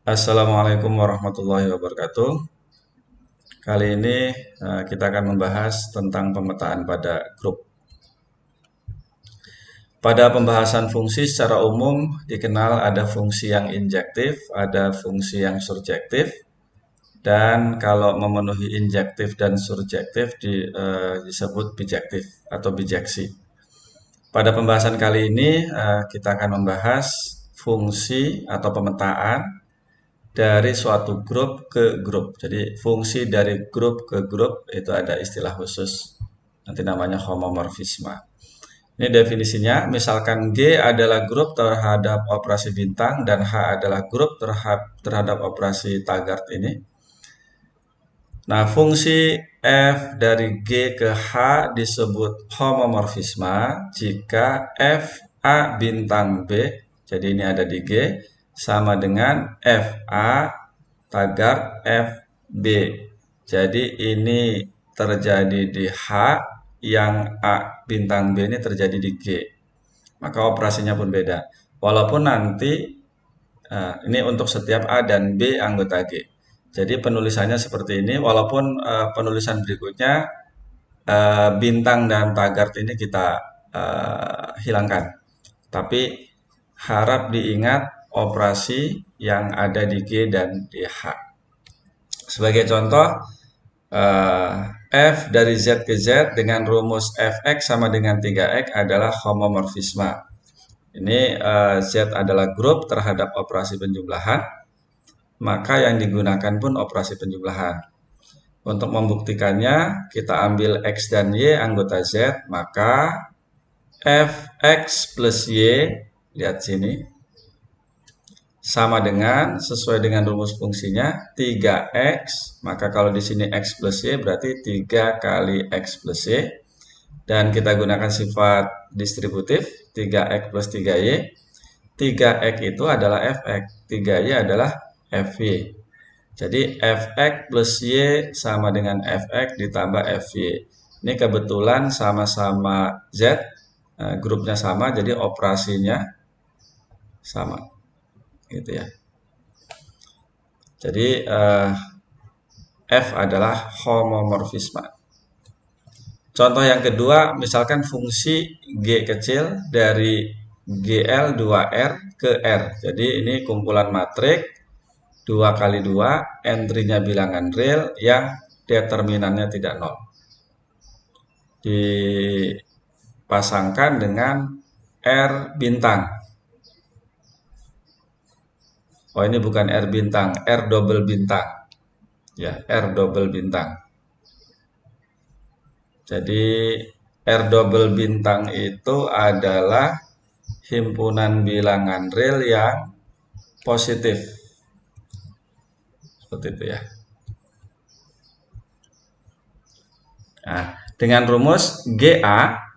Assalamualaikum warahmatullahi wabarakatuh. Kali ini kita akan membahas tentang pemetaan pada grup. Pada pembahasan fungsi secara umum dikenal ada fungsi yang injektif, ada fungsi yang surjektif, dan kalau memenuhi injektif dan surjektif disebut bijektif atau bijeksi. Pada pembahasan kali ini kita akan membahas fungsi atau pemetaan dari suatu grup ke grup. Jadi fungsi dari grup ke grup itu ada istilah khusus. Nanti namanya homomorfisme. Ini definisinya, misalkan G adalah grup terhadap operasi bintang dan H adalah grup terhadap operasi Taggart ini. Nah, fungsi F dari G ke H disebut homomorfisme jika F A bintang B, jadi ini ada di G, sama dengan FA tagar FB. Jadi ini terjadi di H, yang A bintang B ini terjadi di G. Maka operasinya pun beda. Walaupun nanti ini untuk setiap A dan B anggota G. Jadi penulisannya seperti ini, walaupun penulisan berikutnya bintang dan tagar ini kita hilangkan. Tapi harap diingat operasi yang ada di G dan di H. Sebagai contoh, F dari Z ke Z dengan rumus Fx sama dengan 3x adalah homomorfisme. Ini Z adalah grup terhadap operasi penjumlahan, maka yang digunakan pun operasi penjumlahan. Untuk membuktikannya, kita ambil X dan Y anggota Z, maka Fx plus Y, lihat sini, sama dengan, sesuai dengan rumus fungsinya, 3x, maka kalau di sini x plus y berarti 3 kali x plus y, dan kita gunakan sifat distributif, 3x plus 3y, 3x itu adalah fx, 3y adalah fy. Jadi fx plus y sama dengan fx ditambah fy. Ini kebetulan sama-sama z, grupnya sama, jadi operasinya sama. Gitu ya. Jadi F adalah homomorfisme. Contoh yang kedua, misalkan fungsi G kecil dari GL 2R ke R. Jadi ini kumpulan matrik 2 kali 2, entry-nya bilangan real yang determinannya tidak nol. Dipasangkan dengan R bintang. Oh, ini bukan R bintang, R double bintang. Ya, R double bintang. Jadi R double bintang itu adalah himpunan bilangan real yang positif. Seperti itu ya. Nah, dengan rumus GA,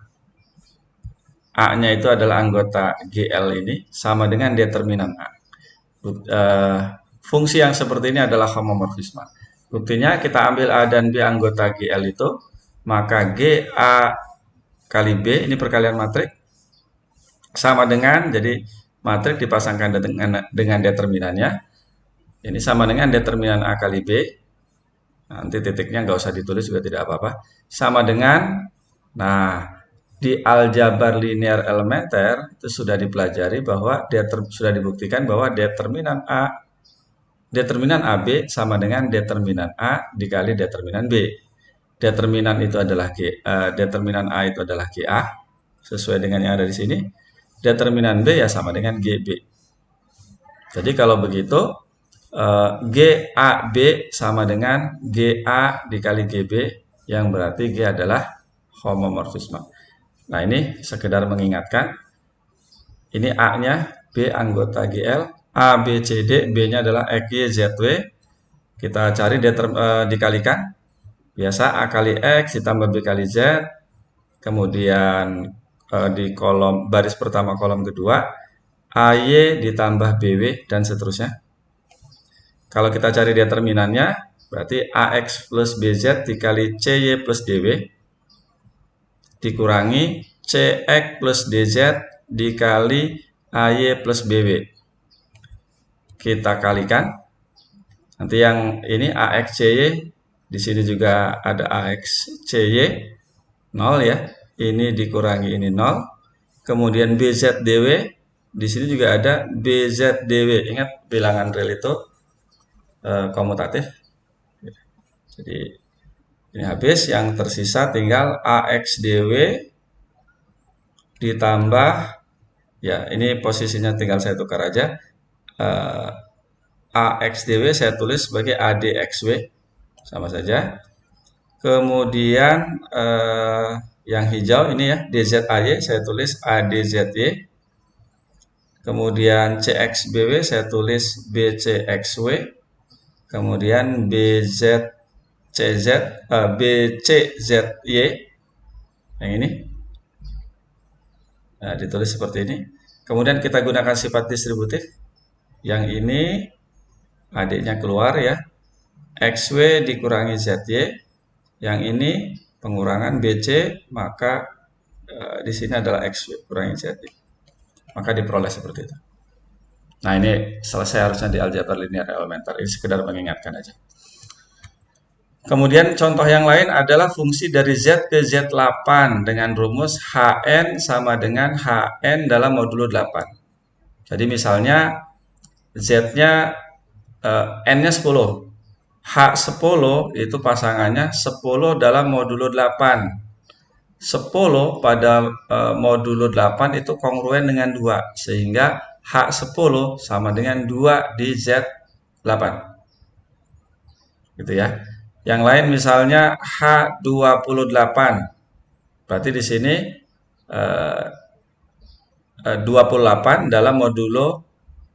A-nya itu adalah anggota GL ini, sama dengan determinan A. Fungsi yang seperti ini adalah homomorfisme. Buktinya kita ambil A dan B anggota GL itu, maka GA kali B, ini perkalian matrik, sama dengan, jadi matrik dipasangkan dengan determinannya, ini sama dengan determinan A kali B, nanti titiknya nggak usah ditulis juga tidak apa-apa, sama dengan, nah di aljabar linear elementer itu sudah dipelajari bahwa sudah dibuktikan bahwa determinan AB sama dengan determinan A dikali determinan B. Determinan itu adalah determinan A itu adalah GA sesuai dengan yang ada di sini. Determinan B ya sama dengan GB. Jadi kalau begitu GAB sama dengan GA dikali GB yang berarti G adalah homomorfisme. Nah, ini sekedar mengingatkan. Ini A-nya, B anggota GL, A, B, C, D, B-nya adalah X, Y, Z, W. Kita cari dikalikan. Biasa A kali X ditambah B kali Z. Kemudian di kolom baris pertama kolom kedua, AY ditambah BW dan seterusnya. Kalau kita cari determinannya, berarti AX plus BZ dikali CY plus DW dikurangi CX plus DZ dikali AY plus BW. kita kalikan. Nanti yang ini AXCY, di sini juga ada AXCY 0 ya. Ini dikurangi ini 0. Kemudian BZDW, di sini juga ada BZDW. Ingat bilangan real itu komutatif. Jadi ini habis, yang tersisa tinggal AXDW ditambah, ya ini posisinya tinggal saya tukar aja. AXDW saya tulis sebagai ADXW, sama saja. Kemudian yang hijau ini ya, DZAY saya tulis ADZY. Kemudian CXBW saya tulis BCXW. Kemudian BCZY yang ini. Nah, ditulis seperti ini. Kemudian kita gunakan sifat distributif. Yang ini adiknya keluar ya. XW dikurangi ZY. Yang ini pengurangan BC, maka di sini adalah XW kurangi ZY. Maka diperoleh seperti itu. Nah, ini selesai harusnya di aljabar linear elementer. Ini sekedar mengingatkan aja. Kemudian contoh yang lain adalah fungsi dari Z ke Z8 dengan rumus Hn sama dengan Hn dalam modulo 8. Jadi misalnya Z-nya N-nya 10. H10 itu pasangannya 10 dalam modulo 8. 10 pada modulo 8 itu kongruen dengan 2. Sehingga H10 sama dengan 2 di Z8. Gitu ya. Yang lain misalnya H28. Berarti di sini 28 dalam modulo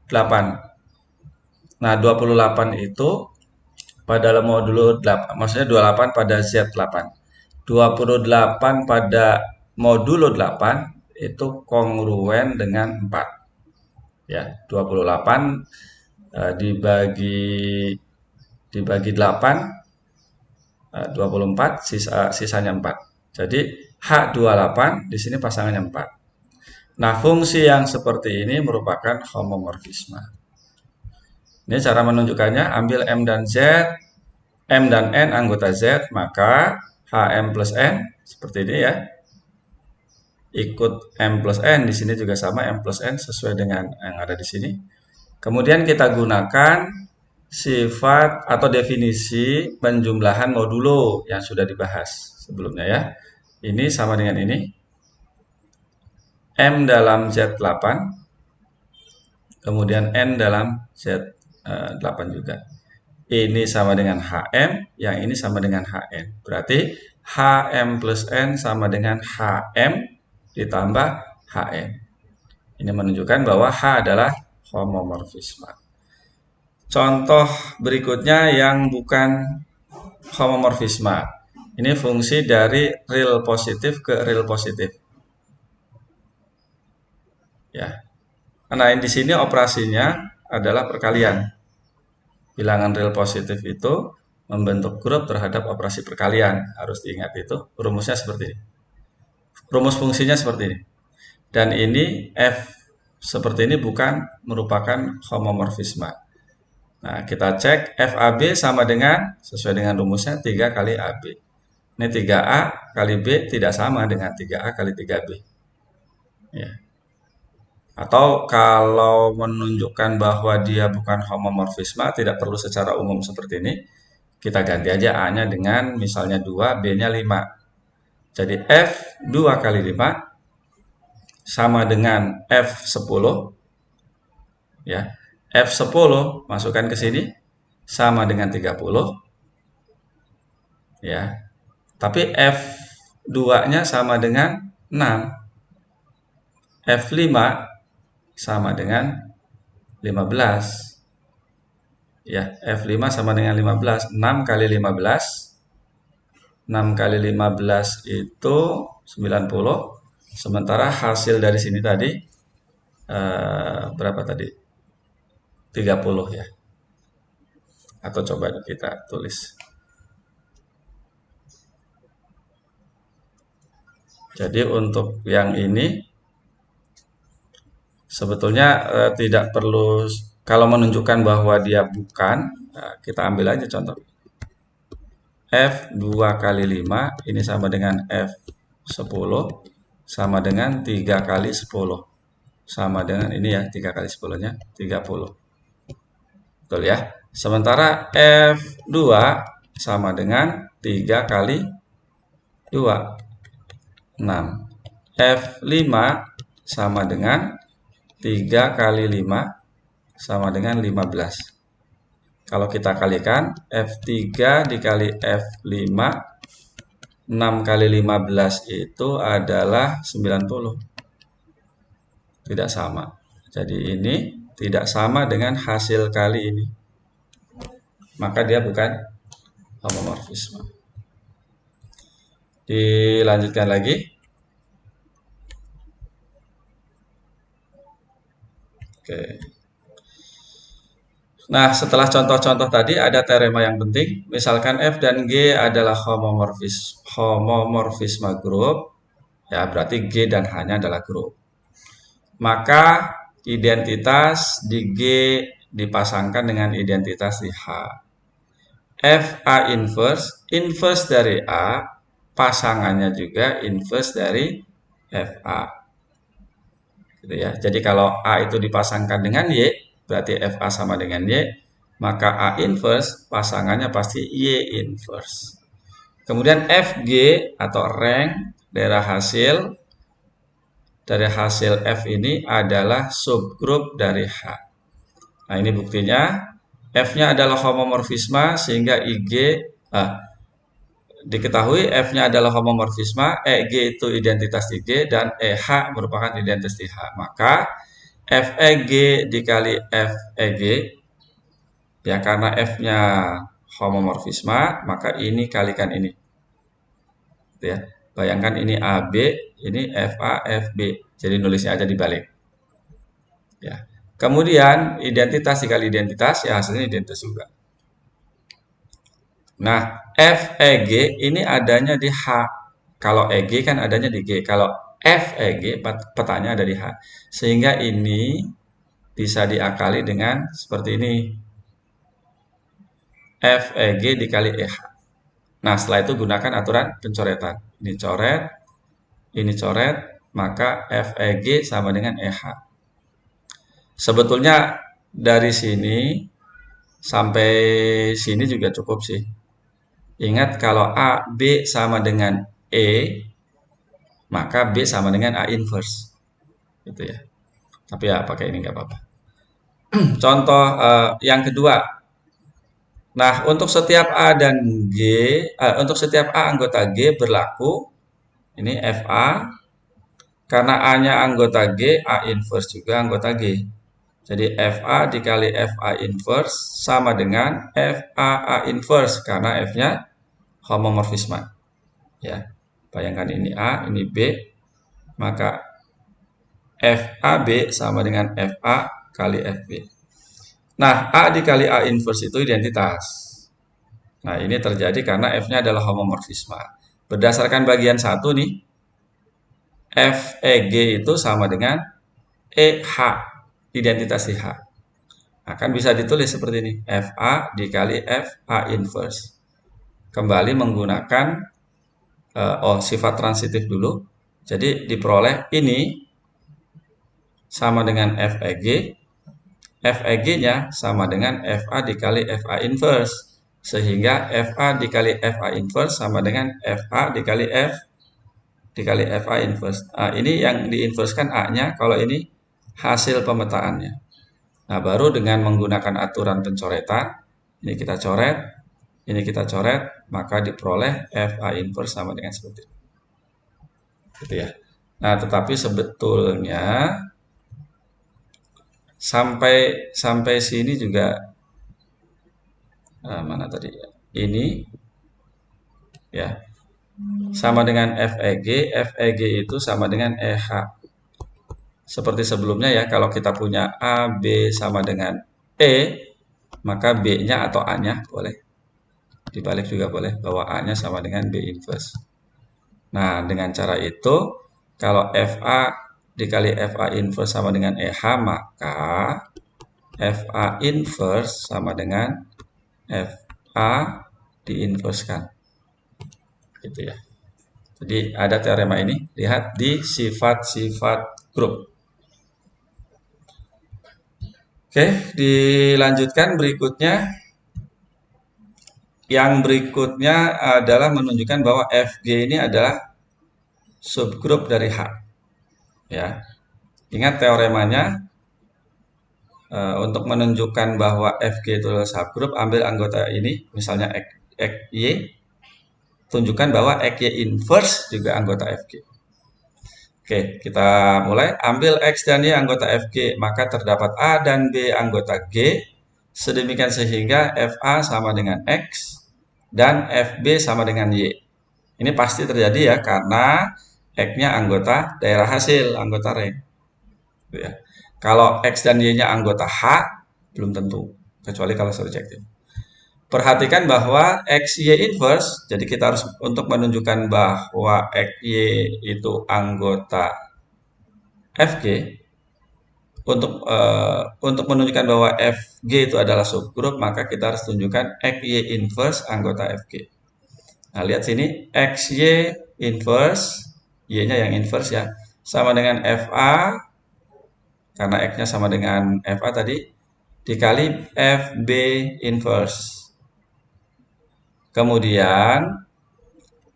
8. Nah, 28 itu pada modulo 8, maksudnya 28 pada Z8. 28 pada modulo 8 itu kongruen dengan 4. Ya, 28 dibagi 8 24, sisanya 4. Jadi H28 di sini pasangannya 4. Nah, fungsi yang seperti ini merupakan homomorfisme. Ini cara menunjukkannya, ambil M dan Z, M dan N anggota Z, maka HM plus N seperti ini ya. Ikut M plus N, di sini juga sama M plus N sesuai dengan yang ada di sini. Kemudian kita gunakan sifat atau definisi penjumlahan modulo yang sudah dibahas sebelumnya ya. Ini sama dengan ini. M dalam Z8, kemudian N dalam Z8 juga. Ini sama dengan HM, yang ini sama dengan HN. Berarti HM plus N sama dengan HM ditambah HN. Ini menunjukkan bahwa H adalah homomorfisme. Contoh berikutnya yang bukan homomorfisme. Ini fungsi dari real positif ke real positif. Ya. Nah, di sini operasinya adalah perkalian. Bilangan real positif itu membentuk grup terhadap operasi perkalian. Harus diingat itu. Rumusnya seperti ini. Rumus fungsinya seperti ini. Dan ini F seperti ini bukan merupakan homomorfisme. Nah, kita cek FAB sama dengan, sesuai dengan rumusnya, 3 kali AB. Ini 3A kali B tidak sama dengan 3A kali 3B. Ya. Atau kalau menunjukkan bahwa dia bukan homomorfisme, tidak perlu secara umum seperti ini. Kita ganti aja A-nya dengan misalnya 2, B-nya 5. Jadi F 2 kali 5 sama dengan F10. Ya. F10 masukkan ke sini sama dengan 30. Ya. Tapi F2-nya sama dengan 6. F5 sama dengan 15. Ya, F5 sama dengan 15. 6 kali 15. 6 kali 15 itu 90. Sementara hasil dari sini tadi berapa tadi? 30 ya. Atau coba kita tulis. Jadi untuk yang ini sebetulnya tidak perlu Kalau menunjukkan bahwa dia bukan, nah, kita ambil aja contoh. F 2 kali 5 ini sama dengan F10 sama dengan 3 kali 10. Sama dengan ini ya, 3 kali 10-nya 30. Betul ya? Sementara F2 sama dengan 3 kali 2, 6. F5 sama dengan 3 kali 5 sama dengan 15. Kalau kita kalikan, F3 dikali F5, 6 kali 15 itu adalah 90. Tidak sama. Jadi ini tidak sama dengan hasil kali ini. Maka dia bukan homomorfisme. Dilanjutkan lagi. Oke. Nah, setelah contoh-contoh tadi ada teorema yang penting. Misalkan F dan G adalah homomorfisme grup, ya berarti G dan H-nya adalah grup. Maka identitas di G dipasangkan dengan identitas di H. F A inverse, inverse dari A, pasangannya juga inverse dari FA. Gitu ya. Jadi kalau A itu dipasangkan dengan Y, berarti FA sama dengan Y, maka A inverse pasangannya pasti Y inverse. Kemudian FG atau rank dari hasil F ini adalah subgrup dari H. Nah, ini buktinya F-nya adalah homomorfisme sehingga diketahui F-nya adalah homomorfisme, EG itu identitas di G dan EH merupakan identitas di H. Maka FEG dikali FEG, ya karena F-nya homomorfisme, maka ini kalikan ini. Gitu ya. Bayangkan ini AB, ini FA, FB. Jadi nulisnya aja dibalik. Ya. Kemudian identitas dikali identitas, ya hasilnya identitas juga. Nah, FEG ini adanya di H. Kalau EG kan adanya di G. Kalau FEG petanya ada di H. Sehingga ini bisa diakali dengan seperti ini. FEG dikali EH. Nah, setelah itu gunakan aturan pencoretan. Ini coret, maka FEG sama dengan EH. Sebetulnya dari sini sampai sini juga cukup sih. Ingat kalau A, B sama dengan E, maka B sama dengan A inverse. Gitu ya. Tapi ya pakai ini nggak apa-apa. Contoh yang kedua. Nah, untuk setiap A dan G, untuk setiap A anggota G berlaku, ini FA, karena A-nya anggota G, A inverse juga anggota G. Jadi FA dikali FA inverse sama dengan FA A inverse, karena F-nya homomorfisme. Ya, bayangkan ini A, ini B, maka FAB sama dengan FA kali FB. Nah, A dikali A inverse itu identitas. Nah, ini terjadi karena F-nya adalah homomorfisme. Berdasarkan bagian 1 nih, FEG itu sama dengan EH, identitas di H. Akan bisa ditulis seperti ini, FA dikali FA inverse. Kembali menggunakan sifat transitif dulu. Jadi diperoleh ini sama dengan FEG. FEG-nya sama dengan FA dikali FA inverse. Sehingga FA dikali FA inverse sama dengan FA dikali FA inverse. Nah, ini yang diinversekan A-nya, kalau ini hasil pemetaannya. Nah, baru dengan menggunakan aturan pencoretan, ini kita coret, maka diperoleh FA inverse sama dengan seperti ini. Gitu ya. Nah, tetapi sebetulnya sampai sini juga mana tadi? Ini ya. Sama dengan FEG itu sama dengan EH. Seperti sebelumnya ya, kalau kita punya A, B sama dengan E, maka B-nya atau A-nya boleh. Dibalik juga boleh, bahwa A-nya sama dengan B inverse. Nah, dengan cara itu, kalau FA dikali FA inverse sama dengan EH, maka FA inverse sama dengan FA diinverskan. Gitu ya. Jadi ada teorema ini, lihat di sifat-sifat grup. Oke, dilanjutkan berikutnya. Yang berikutnya adalah menunjukkan bahwa FG ini adalah subgrup dari H. Ya, ingat teoremanya, untuk menunjukkan bahwa FG itu adalah subgrup, ambil anggota ini, misalnya X Y, tunjukkan bahwa X Y inverse juga anggota FG. Oke, kita mulai. Ambil X dan Y anggota FG, maka terdapat A dan B anggota G, sedemikian sehingga FA sama dengan X dan FB sama dengan Y. Ini pasti terjadi ya, karena X-nya anggota daerah hasil, anggota ring. Ya. Kalau X dan Y-nya anggota H, belum tentu, kecuali kalau surjektif. Perhatikan bahwa XY inverse, jadi kita harus untuk menunjukkan bahwa XY itu anggota FG, untuk menunjukkan bahwa FG itu adalah subgrup, maka kita harus tunjukkan XY inverse anggota FG. Nah, lihat sini, XY inverse, Y-nya yang inverse ya, sama dengan FA, karena X-nya sama dengan FA tadi, dikali FB inverse. Kemudian,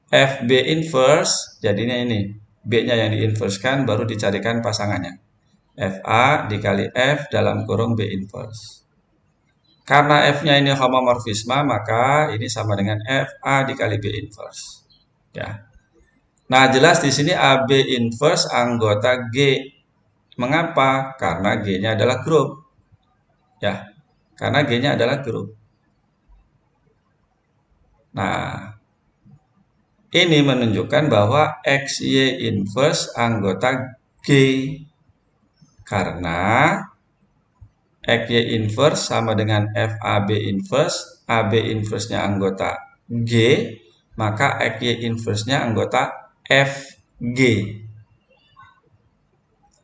FB inverse, jadinya ini, B-nya yang diinverskan, baru dicarikan pasangannya. FA dikali F dalam kurung B inverse. Karena F-nya ini homomorfisme, maka ini sama dengan FA dikali B inverse. Ya. Nah, jelas di sini AB inverse anggota G. Mengapa? Karena G-nya adalah grup. Ya, karena G-nya adalah grup. Nah, ini menunjukkan bahwa XY inverse anggota G. Karena XY inverse sama dengan FAB inverse, AB inverse-nya anggota G, maka XY inverse-nya anggota FG.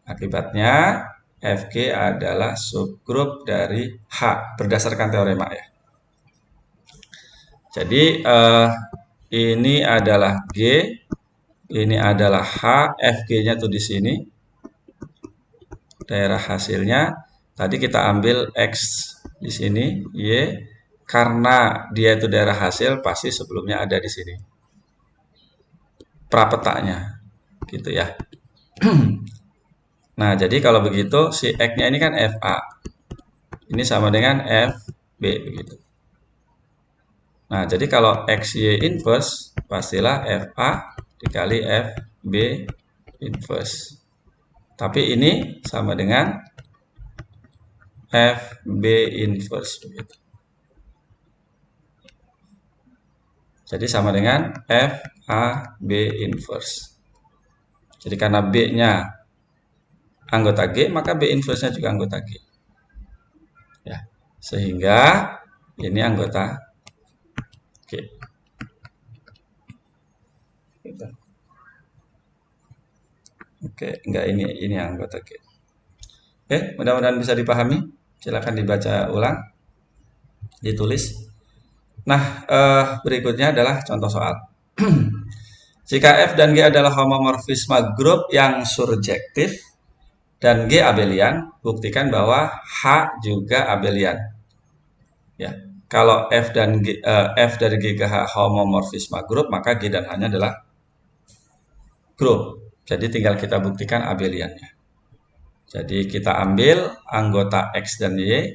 Akibatnya, FG adalah subgrup dari H, berdasarkan teorema ya. Jadi, ini adalah G, ini adalah H, FG-nya tuh di sini. Daerah hasilnya, tadi kita ambil X di sini, Y, karena dia itu daerah hasil, pasti sebelumnya ada di sini. Prapetanya, gitu ya. Nah, jadi kalau begitu, si X-nya ini kan FA. Ini sama dengan FB, begitu. Nah, jadi kalau XY inverse, pastilah FA dikali FB inverse. Tapi ini sama dengan FB inverse, begitu. Jadi sama dengan FAB inverse. Jadi karena B-nya anggota G, maka B inverse-nya juga anggota G. Ya, sehingga ini anggota G. Gitu. Oke, enggak, ini anggota G. Oke, mudah-mudahan bisa dipahami. Silakan dibaca ulang, ditulis. Nah, berikutnya adalah contoh soal. Jika F dan G adalah homomorfisme grup yang surjektif dan G abelian, buktikan bahwa H juga abelian. Ya, kalau F dari G ke H homomorfisme grup, maka G dan H-nya adalah grup. Jadi tinggal kita buktikan abeliannya. Jadi kita ambil anggota X dan Y,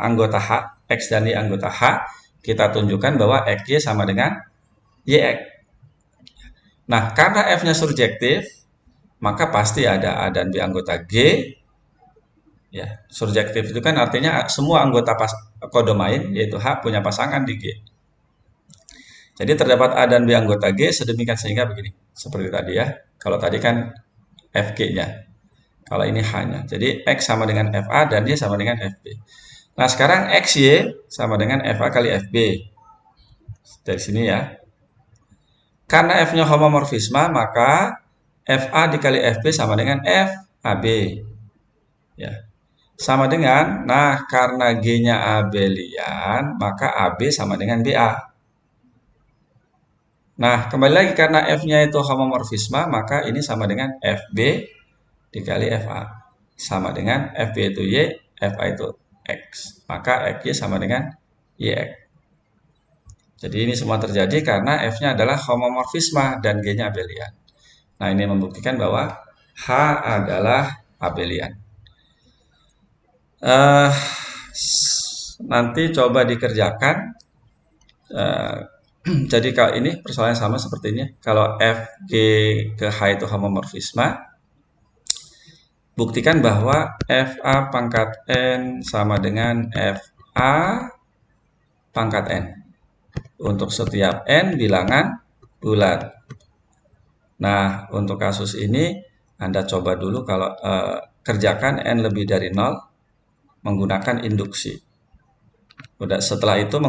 anggota H, X dan Y anggota H, kita tunjukkan bahwa XY sama dengan YX. Nah, karena F-nya surjektif, maka pasti ada A dan B anggota G. Ya, surjektif itu kan artinya semua anggota kodomain, yaitu H, punya pasangan di G. Jadi terdapat A dan B anggota G, sedemikian sehingga begini. Seperti tadi ya. Kalau tadi kan FG-nya. Kalau ini H-nya. Jadi X sama dengan FA dan Y sama dengan FB. Nah, sekarang XY sama dengan FA kali FB. Dari sini ya. Karena F-nya homomorfisme, maka FA dikali FB sama dengan FAB. Ya. sama dengan, nah karena G-nya abelian, maka AB sama dengan BA. Nah, kembali lagi karena F-nya itu homomorfisme, maka ini sama dengan FB dikali FA. Sama dengan FB itu Y, FA itu X. Maka XY sama dengan YX. Jadi ini semua terjadi karena F-nya adalah homomorfisme dan G-nya abelian. Nah, ini membuktikan bahwa H adalah abelian. Eh, nanti coba dikerjakan. Eh, jadi kalau ini persoalannya sama seperti ini. Kalau F, G ke H itu homomorfisme, buktikan bahwa FA pangkat N sama dengan FA pangkat N. Untuk setiap N bilangan bulat. Nah, untuk kasus ini Anda coba dulu kalau kerjakan N lebih dari 0 menggunakan induksi. Udah setelah itu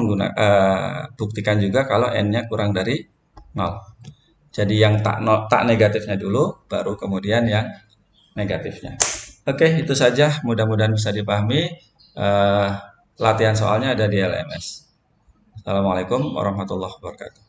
buktikan juga kalau N-nya kurang dari 0. Jadi yang tak negatifnya dulu, baru kemudian yang negatifnya. Oke, itu saja. Mudah-mudahan bisa dipahami. Latihan soalnya ada di LMS. Assalamualaikum warahmatullahi wabarakatuh.